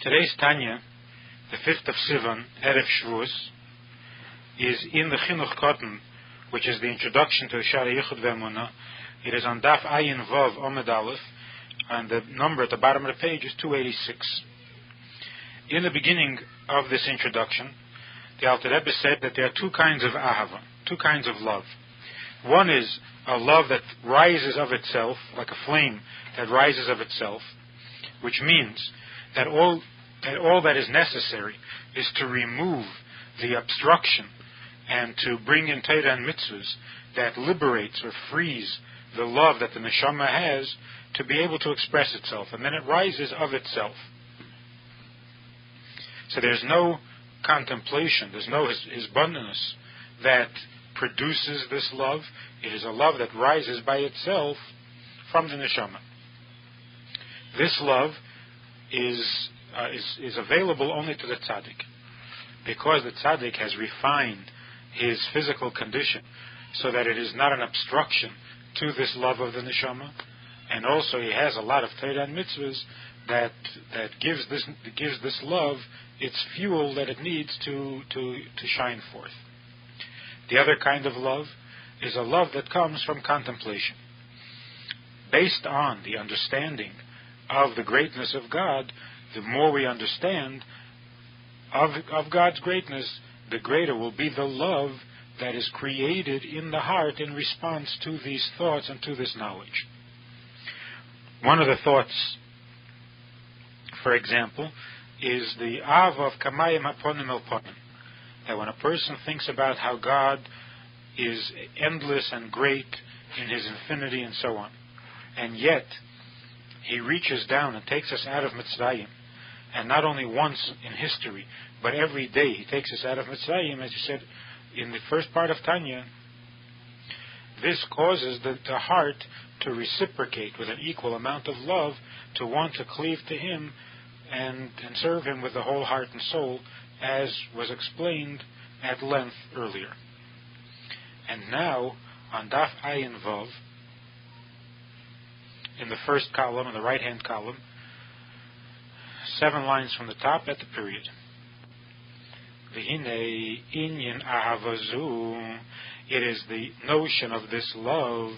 Today's Tanya, the 5th of Sivan, Erev Shavuos, is in the Chinuch Cotton, which is the introduction to the Shara Yichud Ve'emunah. It is on Daf Ayin Vav Omed Aleph, and the number at the bottom of the page is 286. In the beginning of this introduction, the Alter Rebbe said that there are two kinds of ahava, two kinds of love. One is a love that rises of itself, like a flame that rises of itself, which means that all that is necessary is to remove the obstruction and to bring in Torah and mitzvahs that liberates or frees the love that the neshama has to be able to express itself, and then it rises of itself. So there's no contemplation, there's no hisbonenus that produces this love. It is a love that rises by itself from the neshama. This love is available only to the tzaddik, because the tzaddik has refined his physical condition so that it is not an obstruction to this love of the neshama, and also he has a lot of Torah and mitzvahs that gives this love its fuel that it needs to shine forth. The other kind of love is a love that comes from contemplation. Based on the understanding of the greatness of God, the more we understand of God's greatness, the greater will be the love that is created in the heart in response to these thoughts and to this knowledge. One of the thoughts, for example, is the av of kamayim haponim el ponim. That when a person thinks about how God is endless and great in His infinity and so on, and yet He reaches down and takes us out of Mitzrayim, and not only once in history, but every day He takes us out of Mitzrayim, as you said in the first part of Tanya, this causes the heart to reciprocate with an equal amount of love, to want to cleave to Him and serve Him with the whole heart and soul, as was explained at length earlier. And now, on Daf Ayin Vav, in the first column, in the right-hand column, 7 lines from the top at the period. V'hinei inyan ahavazu. It is the notion of this love,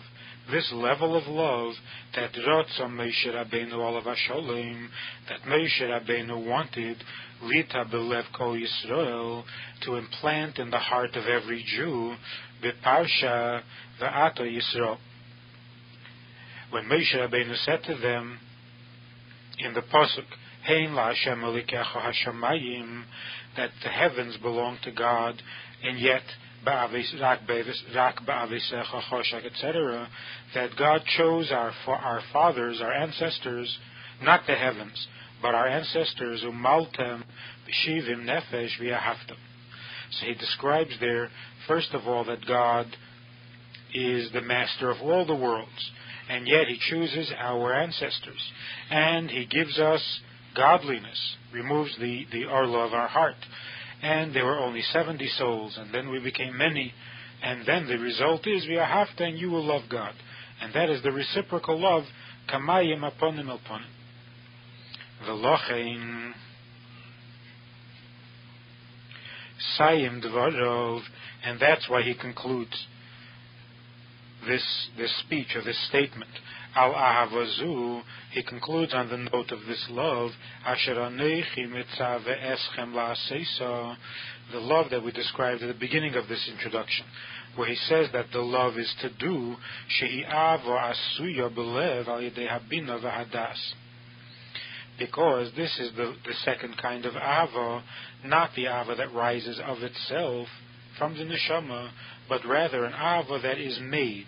this level of love, that Ratzon Moshe Rabbeinu olav hasholem, that Moshe Rabbeinu wanted Lita belev kol Yisrael, to implant in the heart of every Jew, B'parsha v'ato Yisrael. When Moshe Rabbeinu said to them in the pasuk, Hein la Hashem elikecha hashamayim, that the heavens belong to God, and yet rak ba'avisecha choshak, etc., that God chose our fathers, our ancestors, not the heavens, but our ancestors, umaltem b'shivim nefesh v'yahavtem. So he describes there, first of all, that God is the master of all the worlds, and yet He chooses our ancestors, and He gives us godliness, removes the arla of our heart. And there were only 70 souls, and then we became many, and then the result is v'yahavta, and you will love God. And that is the reciprocal love, kamayim aponim el ponim. V'lochein sayim dvarov, and that's why he concludes this speech, or this statement. Al ahavazu, he concludes on the note of this love, asher anechi mitzave eschem la'aseisa, the love that we described at the beginning of this introduction, where he says that the love is to do shehi avo asuya belev al yedei habina v'hadas, because this is the second kind of ava, not the ava that rises of itself from the neshama, but rather an ava that is made.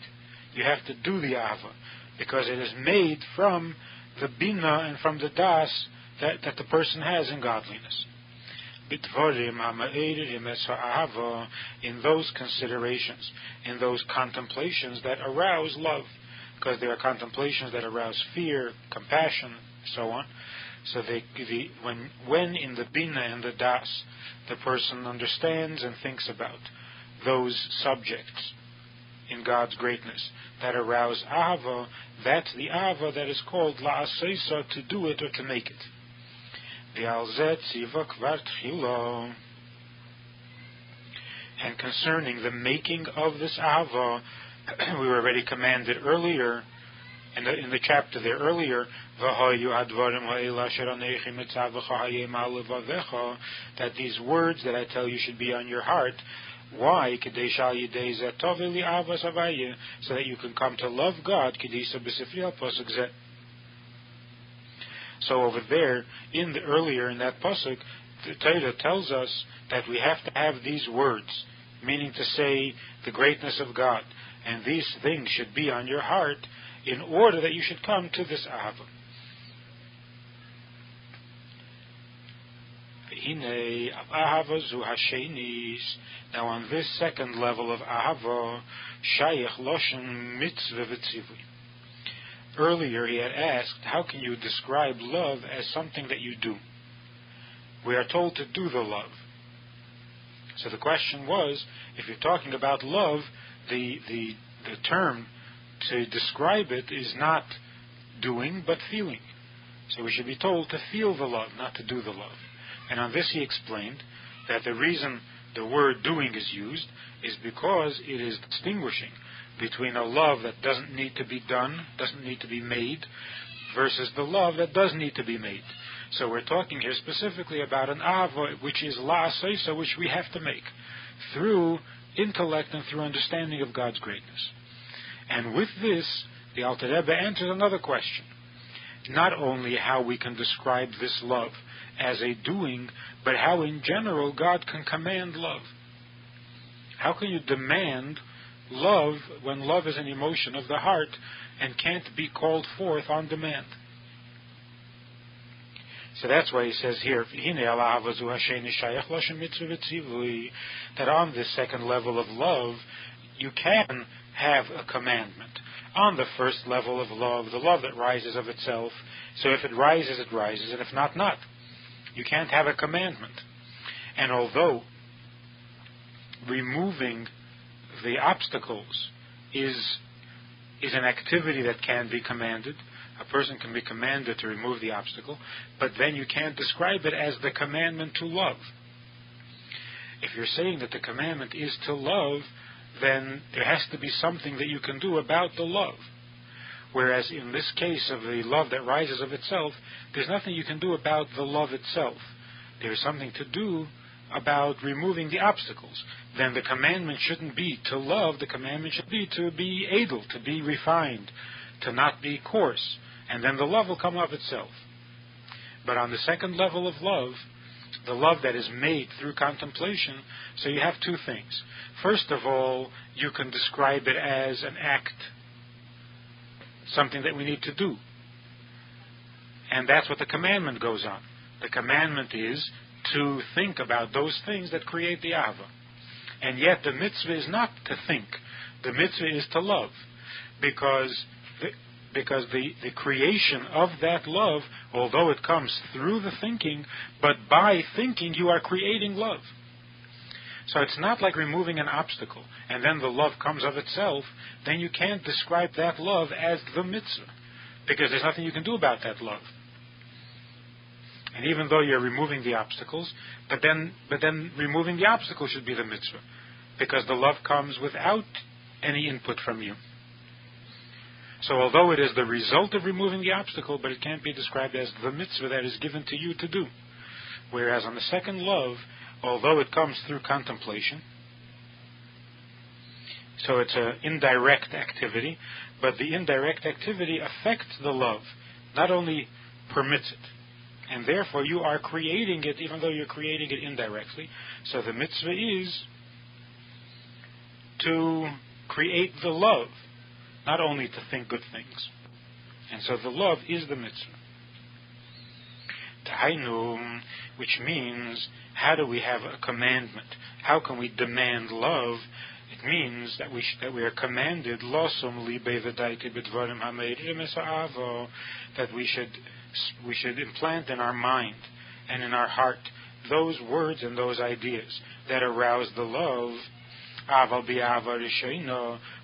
You have to do the ava, because it is made from the bina and from the das that the person has in godliness. In those considerations, in those contemplations that arouse love, because there are contemplations that arouse fear, compassion, so on. So when in the bina and the das, the person understands and thinks about those subjects in God's greatness that arouse ahava, that's the ahava that is called la'aseisa, to do it or to make it. And concerning the making of this ahava, we were already commanded earlier, in the chapter there earlier, that these words that I tell you should be on your heart. Why? So that you can come to love God. So over there, earlier in that pasuk, the Torah tells us that we have to have these words, meaning to say the greatness of God, and these things should be on your heart in order that you should come to this ahava. Now on this second level of ahava, shayach loshen mitzvah v'tzivui. Earlier he had asked, how can you describe love as something that you do? We are told to do the love. So the question was, if you're talking about love, the term to describe it is not doing, but feeling. So we should be told to feel the love, not to do the love. And on this he explained that the reason the word doing is used is because it is distinguishing between a love that doesn't need to be done, doesn't need to be made, versus the love that does need to be made. So we're talking here specifically about an ahava, which is la'aseh, which we have to make through intellect and through understanding of God's greatness. And with this, the Alter Rebbe answers another question. Not only how we can describe this love as a doing, but how in general God can command love. How can you demand love when love is an emotion of the heart and can't be called forth on demand? So that's why he says here, that on this second level of love, you can have a commandment. On the first level of love, the love that rises of itself, so if it rises, it rises, and if not, not. You can't have a commandment. And although removing the obstacles is an activity that can be commanded, a person can be commanded to remove the obstacle, but then you can't describe it as the commandment to love. If you're saying that the commandment is to love, then there has to be something that you can do about the love. Whereas in this case of the love that rises of itself, there's nothing you can do about the love itself. There's something to do about removing the obstacles. Then the commandment shouldn't be to love, the commandment should be to be edel, to be refined, to not be coarse. And then the love will come of itself. But on the second level of love, the love that is made through contemplation, so you have two things. First of all, you can describe it as an act, something that we need to do. And that's what the commandment goes on. The commandment is to think about those things that create the ahava. And yet the mitzvah is not to think. The mitzvah is to love. Because the creation of that love, although it comes through the thinking, but by thinking you are creating love. So it's not like removing an obstacle and then the love comes of itself. Then you can't describe that love as the mitzvah, because there's nothing you can do about that love. And even though you're removing the obstacles, but then removing the obstacle should be the mitzvah, because the love comes without any input from you. So although it is the result of removing the obstacle, but it can't be described as the mitzvah that is given to you to do. Whereas on the second love, although it comes through contemplation, so it's an indirect activity, but the indirect activity affects the love, not only permits it. And therefore you are creating it, even though you're creating it indirectly. So the mitzvah is to create the love, not only to think good things. And so the love is the mitzvah. Tahainu, which means, how do we have a commandment? How can we demand love? It means that we are commanded that we should implant in our mind and in our heart those words and those ideas that arouse the love,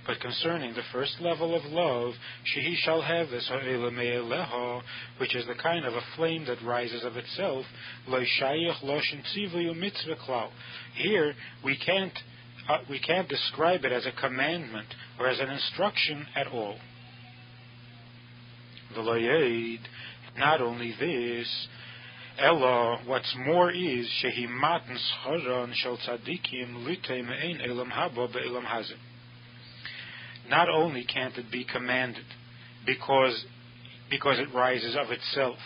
But concerning the first level of love, shehi shall have this ha'eleme'eleha, which is the kind of a flame that rises of itself, lo shayich loshin tzivu mitzvah klal. Here we can't describe it as a commandment or as an instruction at all. V'lo not only this, Ella, what's more is shehi matan scharan shel tzadikim litei me'ein elam haba be'elam hazeh. Not only can't it be commanded because it rises of itself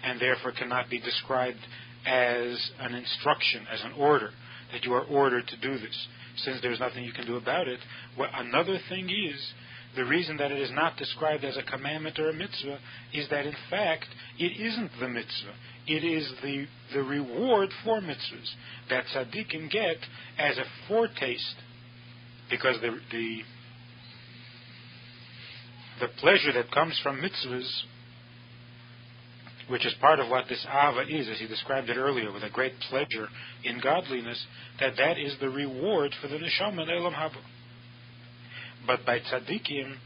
and therefore cannot be described as an instruction, as an order, that you are ordered to do this, since there's nothing you can do about it. Well, another thing is, the reason that it is not described as a commandment or a mitzvah is that in fact it isn't the mitzvah. It is the reward for mitzvahs that tzaddikim get as a foretaste, because the pleasure that comes from mitzvahs, which is part of what this ava is, as he described it earlier, with a great pleasure in godliness, that is the reward for the neshama in Elam Haba. But by tzaddikim,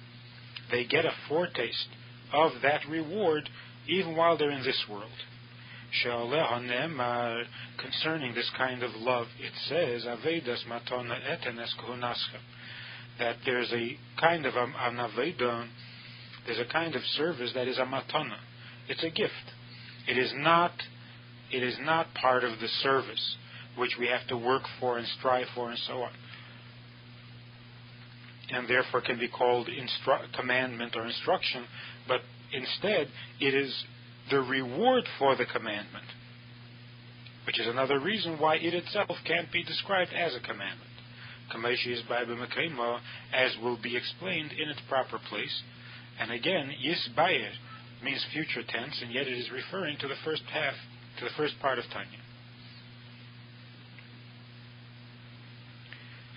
they get a foretaste of that reward even while they're in this world. Concerning this kind of love, it says, Avedas matona etenes kohunascha, that there's a kind of an aveda, there's a kind of service that is a matana. It's a gift. It is not part of the service which we have to work for and strive for and so on, and therefore can be called commandment or instruction, but instead it is the reward for the commandment, which is another reason why it itself can't be described as a commandment. Kameshi is b'mekayma, as will be explained in its proper place. And again, yisbayer means future tense, and yet it is referring to the first part of Tanya.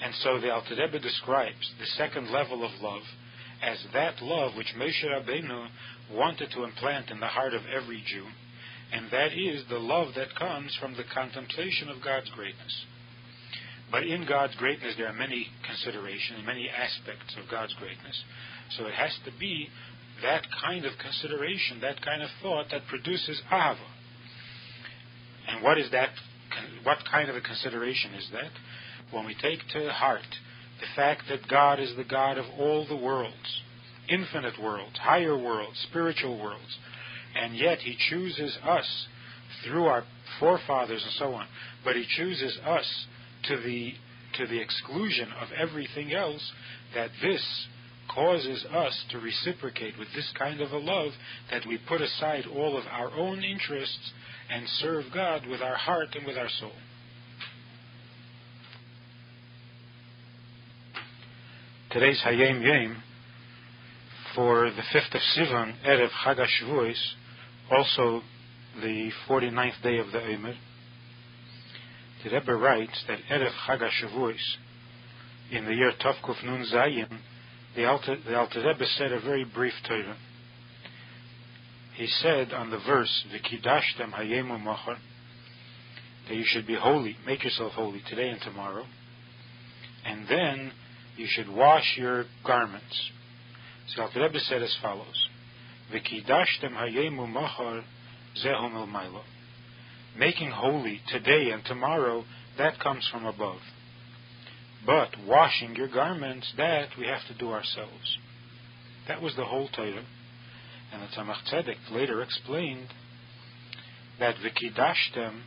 And so the Alter Rebbe describes the second level of love as that love which Moshe Rabbeinu wanted to implant in the heart of every Jew, and that is the love that comes from the contemplation of God's greatness. But in God's greatness there are many considerations, many aspects of God's greatness. So it has to be that kind of consideration, that kind of thought that produces ahava. And what is that? What kind of a consideration is that? When we take to heart the fact that God is the God of all the worlds, infinite worlds, higher worlds, spiritual worlds, and yet He chooses us through our forefathers and so on, but He chooses us to the exclusion of everything else, that this causes us to reciprocate with this kind of a love, that we put aside all of our own interests and serve God with our heart and with our soul. Today's Hayom Yom for the 5th of Sivan, Erev Chag HaShavuos, also the 49th day of the Omer. The Rebbe writes that Erev Chag HaShavuos, in the year Tovkuf Nun Zayin, the Alter Rebbe said a very brief Torah. He said on the verse, V'kidashtem hayemu machar, that you should be holy, make yourself holy today and tomorrow, and then you should wash your garments. So Alter Rebbe said as follows, V'kidashtem hayemu machar zehu milmaylo. Making holy today and tomorrow, that comes from above. But washing your garments, that we have to do ourselves. That was the whole Torah. And the Tzemach Tzedek later explained that V'kidashtem,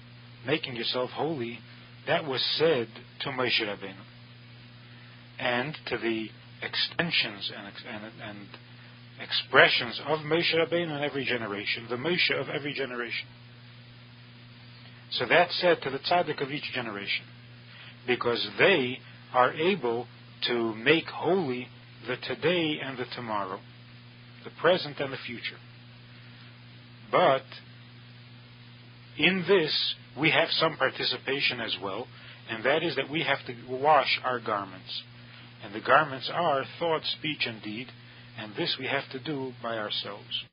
making yourself holy, that was said to Moshe Rabbeinu, and to the extensions and expressions of Moshe Rabbeinu in every generation, the Moshe of every generation. So that's said to the tzaddik of each generation, because they are able to make holy the today and the tomorrow, the present and the future. But in this, we have some participation as well, and that is that we have to wash our garments. And the garments are thought, speech, and deed, and this we have to do by ourselves.